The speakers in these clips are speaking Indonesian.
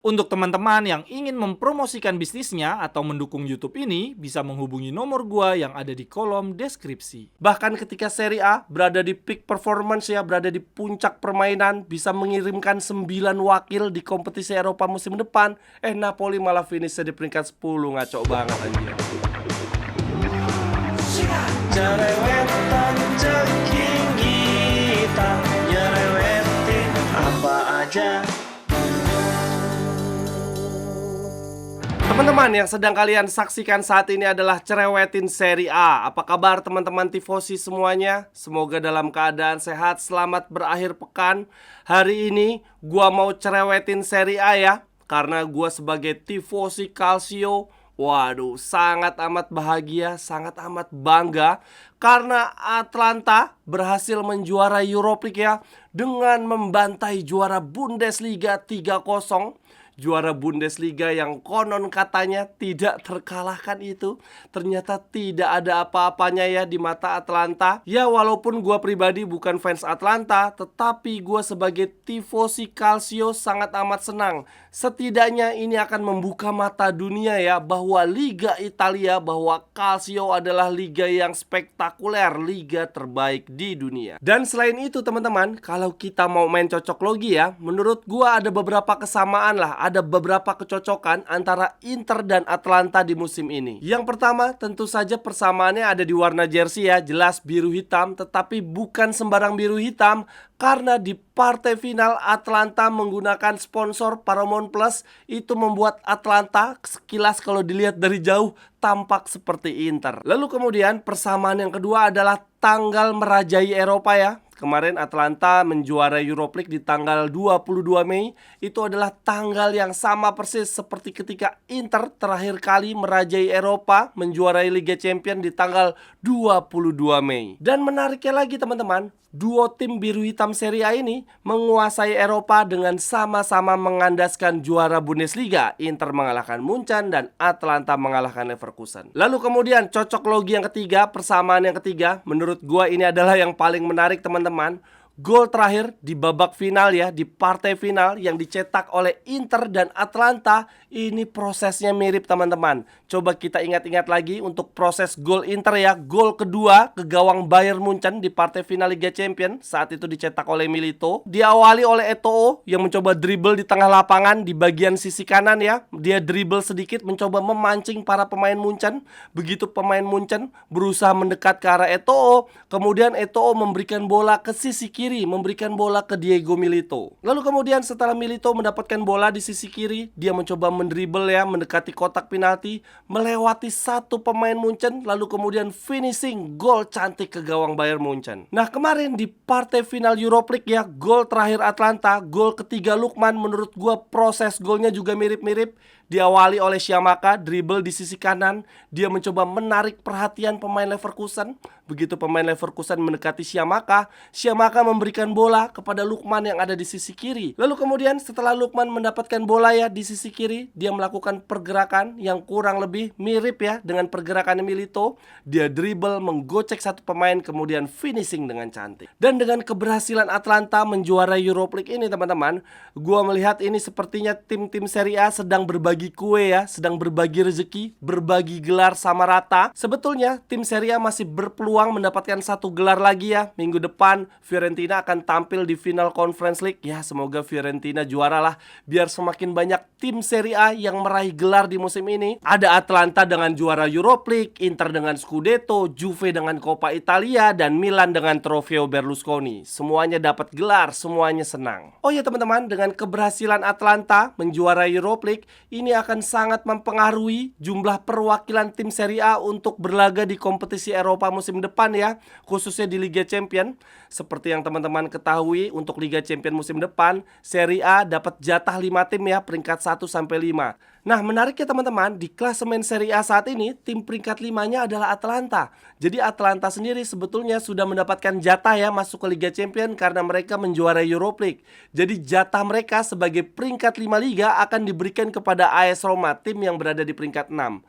Untuk teman-teman yang ingin mempromosikan bisnisnya atau mendukung YouTube ini, bisa menghubungi nomor gua yang ada di kolom deskripsi. Bahkan ketika Serie A berada di peak performance ya, berada di puncak permainan, bisa mengirimkan 9 wakil di kompetisi Eropa musim depan, Napoli malah finish di peringkat 10, ngaco banget anjir. Cerewetan ceking kita, nyerewetin apa aja. Teman-teman yang sedang kalian saksikan saat ini adalah Cerewetin Serie A. Apa kabar teman-teman tifosi semuanya? Semoga dalam keadaan sehat, selamat berakhir pekan. Hari ini gua mau cerewetin Serie A ya, karena gua sebagai tifosi Calcio, waduh, sangat amat bahagia, sangat amat bangga karena Atalanta berhasil menjuara Europa League ya, dengan membantai juara Bundesliga 3-0. Juara Bundesliga yang konon katanya tidak terkalahkan itu ternyata tidak ada apa-apanya ya di mata Atalanta. Ya walaupun gua pribadi bukan fans Atalanta, tetapi gua sebagai tifosi Calcio sangat amat senang. Setidaknya ini akan membuka mata dunia ya, bahwa Liga Italia, bahwa Calcio adalah liga yang spektakuler, liga terbaik di dunia. Dan selain itu teman-teman, kalau kita mau main cocok logi ya, menurut gua ada beberapa kesamaan lah, ada beberapa kecocokan antara Inter dan Atalanta di musim ini. Yang pertama, tentu saja persamaannya ada di warna jersey ya, jelas biru hitam, tetapi bukan sembarang biru hitam, karena di partai final Atalanta menggunakan sponsor Paramount Plus. Itu membuat Atalanta sekilas kalau dilihat dari jauh tampak seperti Inter. Lalu kemudian persamaan yang kedua adalah tanggal merajai Eropa ya. Kemarin Atalanta menjuarai Europa League di tanggal 22 Mei. Itu adalah tanggal yang sama persis seperti ketika Inter terakhir kali merajai Eropa, menjuarai Liga Champions di tanggal 22 Mei. Dan menariknya lagi teman-teman, duo tim biru hitam Serie A ini menguasai Eropa dengan sama-sama mengandaskan juara Bundesliga. Inter mengalahkan Munchen dan Atalanta mengalahkan Leverkusen. Lalu kemudian cocok logi yang ketiga, persamaan yang ketiga, menurut gua ini adalah yang paling menarik teman-teman. Gol terakhir di babak final ya, di partai final yang dicetak oleh Inter dan Atalanta, ini prosesnya mirip teman-teman. Coba kita ingat-ingat lagi untuk proses gol Inter ya. Gol kedua ke gawang Bayern Munchen di partai final Liga Champions, saat itu dicetak oleh Milito. Diawali oleh Eto'o yang mencoba dribble di tengah lapangan di bagian sisi kanan ya. Dia dribble sedikit mencoba memancing para pemain Munchen. Begitu pemain Munchen berusaha mendekat ke arah Eto'o, kemudian Eto'o memberikan bola ke sisi kiri, memberikan bola ke Diego Milito. Lalu kemudian setelah Milito mendapatkan bola di sisi kiri, dia mencoba mendribble ya, mendekati kotak penalti, melewati satu pemain Munchen, lalu kemudian finishing gol cantik ke gawang Bayern Munchen. Nah kemarin di partai final Europa League ya, gol terakhir Atalanta, gol ketiga Lukman, menurut gua proses golnya juga mirip-mirip. Diawali oleh Scamacca, dribble di sisi kanan, dia mencoba menarik perhatian pemain Leverkusen. Begitu pemain Leverkusen mendekati Scamacca, Scamacca memberikan bola kepada Lukman yang ada di sisi kiri. Lalu kemudian setelah Lukman mendapatkan bola ya di sisi kiri, dia melakukan pergerakan yang kurang lebih mirip ya dengan pergerakan Milito. Dia dribble, menggocek satu pemain, kemudian finishing dengan cantik. Dan dengan keberhasilan Atalanta menjuarai Europa League ini teman-teman, gua melihat ini sepertinya tim-tim Serie A sedang berbagi kue ya, sedang berbagi rezeki, berbagi gelar sama rata. Sebetulnya tim Serie A masih berpeluang mendapatkan satu gelar lagi ya. Minggu depan Fiorentina akan tampil di final Conference League. Ya semoga Fiorentina juara lah, biar semakin banyak tim Serie A yang meraih gelar di musim ini. Ada Atalanta dengan juara Europa League, Inter dengan Scudetto, Juve dengan Coppa Italia, dan Milan dengan Trofeo Berlusconi. Semuanya dapat gelar, semuanya senang. Oh ya teman-teman, dengan keberhasilan Atalanta menjuarai Europa League, ini akan sangat mempengaruhi jumlah perwakilan tim Serie A untuk berlaga di kompetisi Eropa musim depan ya, khususnya di Liga Champions. Seperti yang teman-teman ketahui, untuk Liga Champions musim depan Serie A dapat jatah 5 tim ya, peringkat 1 sampai 5. Nah, menariknya teman-teman, di klasemen Serie A saat ini, tim peringkat 5-nya adalah Atalanta. Jadi Atalanta sendiri sebetulnya sudah mendapatkan jatah ya masuk ke Liga Champions karena mereka menjuarai Europa League. Jadi jatah mereka sebagai peringkat 5 Liga akan diberikan kepada AS Roma, tim yang berada di peringkat 6.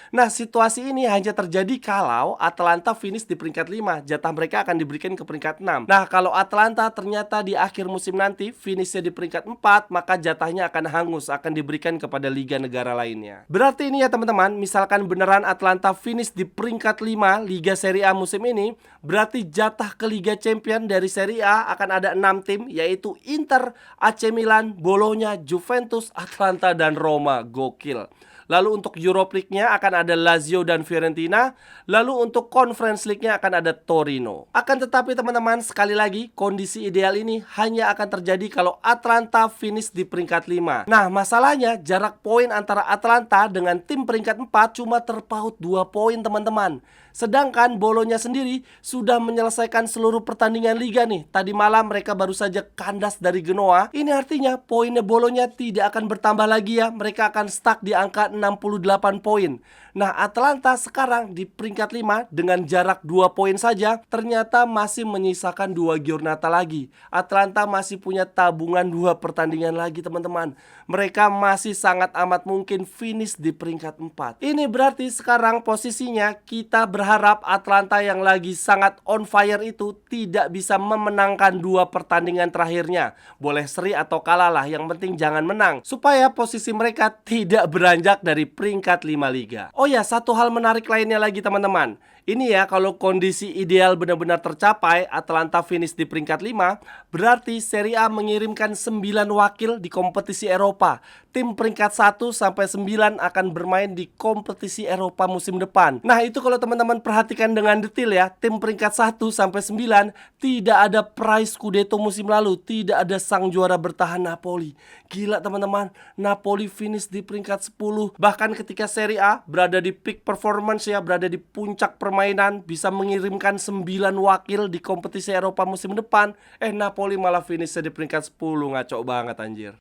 Nah, situasi ini hanya terjadi kalau Atalanta finish di peringkat 5. Jatah mereka akan diberikan ke peringkat 6. Nah, kalau Atalanta ternyata di akhir musim nanti finishnya di peringkat 4, maka jatahnya akan hangus, akan diberikan kepada liga negara lainnya. Berarti ini ya teman-teman, misalkan beneran Atalanta finish di peringkat 5 Liga Serie A musim ini, berarti jatah ke Liga Champions dari Serie A akan ada 6 tim, yaitu Inter, AC Milan, Bologna, Juventus, Atalanta, dan Roma. Gokil. Lalu untuk Europa League-nya akan ada Lazio dan Fiorentina. Lalu untuk Conference League-nya akan ada Torino. Akan tetapi teman-teman, sekali lagi, kondisi ideal ini hanya akan terjadi kalau Atalanta finish di peringkat 5. Nah, masalahnya jarak poin antara Atalanta dengan tim peringkat 4 cuma terpaut 2 poin teman-teman. Sedangkan Bologna sendiri sudah menyelesaikan seluruh pertandingan liga nih. Tadi malam mereka baru saja kandas dari Genoa. Ini artinya poinnya Bologna tidak akan bertambah lagi ya. Mereka akan stuck di angka 68 poin. Nah, Atalanta sekarang di peringkat 5 dengan jarak 2 poin saja ternyata masih menyisakan 2 giornata lagi. Atalanta masih punya tabungan 2 pertandingan lagi teman-teman. Mereka masih sangat amat mungkin finish di peringkat 4. Ini berarti sekarang posisinya kita berharap Atalanta yang lagi sangat on fire itu tidak bisa memenangkan 2 pertandingan terakhirnya. Boleh seri atau kalah lah, yang penting jangan menang, supaya posisi mereka tidak beranjak dari peringkat 5 liga. Oh ya, satu hal menarik lainnya lagi teman-teman. Ini ya, kalau kondisi ideal benar-benar tercapai, Atalanta finish di peringkat 5, berarti Serie A mengirimkan 9 wakil di kompetisi Eropa. Tim peringkat 1 sampai 9 akan bermain di kompetisi Eropa musim depan. Nah, itu kalau teman-teman perhatikan dengan detail ya, tim peringkat 1 sampai 9 tidak ada prize Scudetto musim lalu, tidak ada sang juara bertahan Napoli. Gila teman-teman, Napoli finish di peringkat 10. Bahkan ketika Serie A berada di peak performance ya, berada di puncak permainan, bisa mengirimkan 9 wakil di kompetisi Eropa musim depan. Napoli malah finish di peringkat 10. Ngaco banget anjir.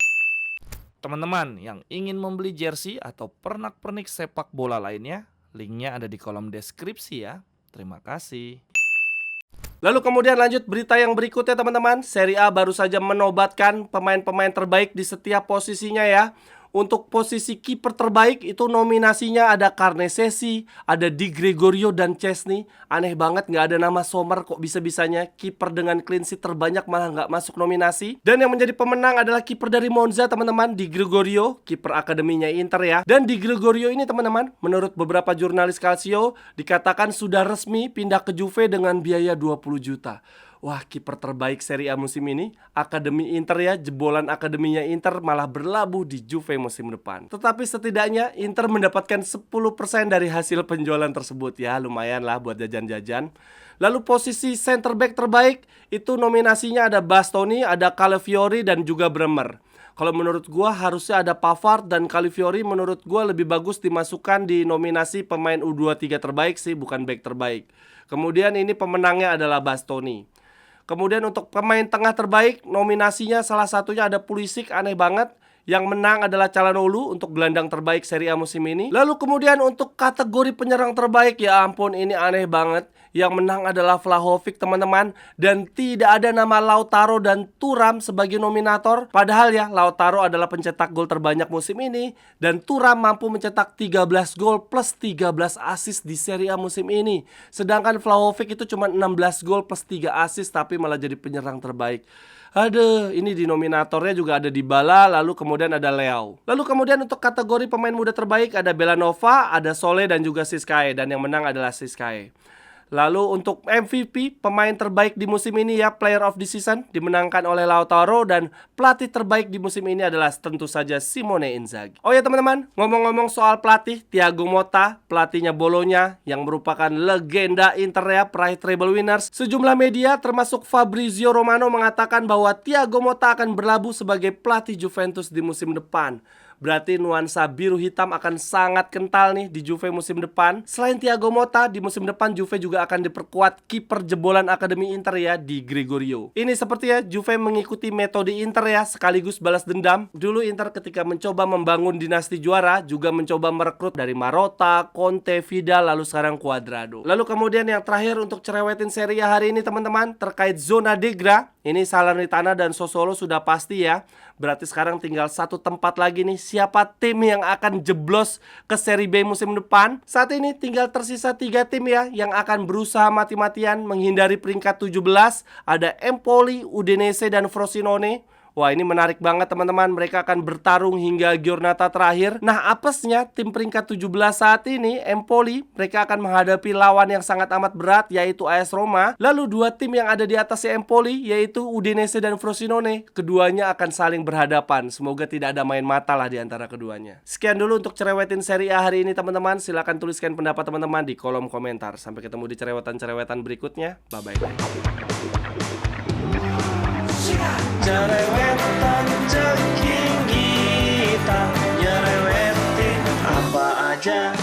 Teman-teman yang ingin membeli jersey atau pernak-pernik sepak bola lainnya, linknya ada di kolom deskripsi ya. Terima kasih. Lalu kemudian lanjut berita yang berikutnya teman-teman. Serie A baru saja menobatkan pemain-pemain terbaik di setiap posisinya ya. Untuk posisi kiper terbaik itu nominasinya ada Carnesesi, ada Di Gregorio dan Chesney. Aneh banget nggak ada nama Sommer, kok bisa-bisanya kiper dengan clean sheet terbanyak malah nggak masuk nominasi. Dan yang menjadi pemenang adalah kiper dari Monza teman-teman, Di Gregorio, kiper akademinya Inter ya. Dan Di Gregorio ini teman-teman, menurut beberapa jurnalis Calcio, dikatakan sudah resmi pindah ke Juve dengan biaya 20 juta. Wah, kiper terbaik Serie A musim ini, akademi Inter ya, jebolan akademinya Inter malah berlabuh di Juve musim depan. Tetapi setidaknya Inter mendapatkan 10% dari hasil penjualan tersebut ya, lumayan lah buat jajan-jajan. Lalu posisi center back terbaik itu nominasinya ada Bastoni, ada Calafiori dan juga Bremer. Kalau menurut gua harusnya ada Pavard dan Calafiori, menurut gua lebih bagus dimasukkan di nominasi pemain U23 terbaik sih, bukan back terbaik. Kemudian ini pemenangnya adalah Bastoni. Kemudian untuk pemain tengah terbaik, nominasinya salah satunya ada Pulisic, aneh banget. Yang menang adalah Calhanoglu untuk gelandang terbaik Serie A musim ini. Lalu kemudian untuk kategori penyerang terbaik, ya ampun ini aneh banget. Yang menang adalah Vlahovic teman-teman. Dan tidak ada nama Lautaro dan Thuram sebagai nominator. Padahal ya Lautaro adalah pencetak gol terbanyak musim ini. Dan Thuram mampu mencetak 13 gol plus 13 assist di Serie A musim ini. Sedangkan Vlahovic itu cuma 16 gol plus 3 assist tapi malah jadi penyerang terbaik. Aduh, ini di nominatornya juga ada Dybala, lalu kemudian ada Leao. Lalu kemudian untuk kategori pemain muda terbaik ada Belanova, ada Sole dan juga Siskae. Dan yang menang adalah Siskae. Lalu untuk MVP, pemain terbaik di musim ini ya, Player of the Season, dimenangkan oleh Lautaro. Dan pelatih terbaik di musim ini adalah tentu saja Simone Inzaghi. Oh ya teman-teman, ngomong-ngomong soal pelatih, Thiago Motta, pelatihnya Bologna, yang merupakan legenda Inter ya, peraih treble winners. Sejumlah media termasuk Fabrizio Romano mengatakan bahwa Thiago Motta akan berlabuh sebagai pelatih Juventus di musim depan. Berarti nuansa biru hitam akan sangat kental nih di Juve musim depan. Selain Thiago Motta, di musim depan Juve juga juga akan diperkuat kiper jebolan Akademi Inter ya, Di Gregorio. Ini sepertinya Juve mengikuti metode Inter ya, sekaligus balas dendam. Dulu Inter ketika mencoba membangun dinasti juara juga mencoba merekrut dari Marotta, Conte, Vidal, lalu sekarang Cuadrado. Lalu kemudian yang terakhir untuk cerewetin Serie A hari ini teman-teman, terkait zona degra. Ini Salernitana dan Sassuolo sudah pasti ya. Berarti sekarang tinggal satu tempat lagi nih, siapa tim yang akan jeblos ke Serie B musim depan. Saat ini tinggal tersisa 3 tim ya yang akan berusaha mati-matian menghindari peringkat 17. Ada Empoli, Udinese, dan Frosinone. Wah, ini menarik banget teman-teman. Mereka akan bertarung hingga giornata terakhir. Nah, apesnya tim peringkat 17 saat ini, Empoli, mereka akan menghadapi lawan yang sangat amat berat, yaitu AS Roma. Lalu 2 tim yang ada di atasnya Empoli, yaitu Udinese dan Frosinone. Keduanya akan saling berhadapan. Semoga tidak ada main mata lah di antara keduanya. Sekian dulu untuk cerewetin Serie A hari ini teman-teman. Silahkan tuliskan pendapat teman-teman di kolom komentar. Sampai ketemu di cerewetan-cerewetan berikutnya. Bye-bye. Cerewetan ceking kita nyerewetin apa aja.